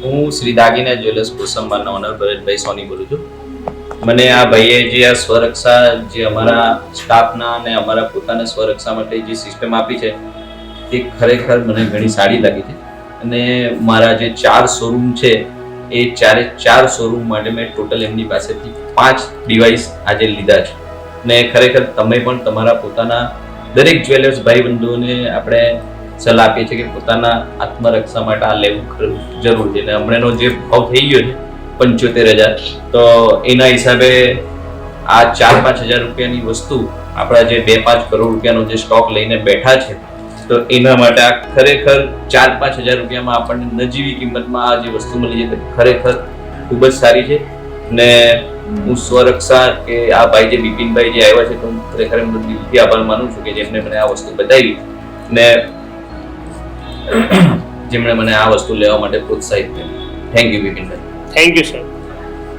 હું શ્રી દાગીના jewellers કોસંબાના honour Bharatbhai સોની બોલું છું. મને આ ભાઈએ જે આ સ્વરક્ષા જે અમારા સ્ટાફના અને અમારા પોતાના સ્વરક્ષા માટે જે સિસ્ટમ આપી છે તે ખરેખર મને ઘણી સારી લાગી છે. અને મારા જે 4 શોરૂમ છે એ 4 શોરૂમ માટે મેં ટોટલ એમની પાસેથી 5 ડિવાઇસ આજે લીધા છે. ને ખરેખર તમે પણ તમારા પોતાના દરેક જ્વેલર્સ ભાઈ બંધુઓને આપણે સલાહ આપીએ છીએ કે પોતાના આત્મરક્ષા માટે આ લેવું જરૂર છે. અને હમણાંનો જે ભાવ થઈ ગયો છે 75,000, તો એના હિસાબે આ 4-5 હજાર રૂપિયાની વસ્તુ આપણા જે 2-5 કરોડ રૂપિયાનો જે સ્ટોક લઈને બેઠા છે, તો એના માટે આ ખરેખર 4-5 હજાર રૂપિયામાં આપણને નજીવી કિંમતમાં આ જે વસ્તુ મળી છે ખરેખર ખૂબ જ સારી છે. ને હું સ્વરક્ષા કે આ ભાઈ જે બિપિનભાઈ જે આવ્યા છે તો હું ખરેખર એમનો દિલથી આભાર માનું છું કે જેમણે મને આ વસ્તુ બતાવી ને જેમણે મને આ વસ્તુ લેવા માટે પ્રોત્સાહિત કર્યું. Thank you Bipinbhai. Thank you sir.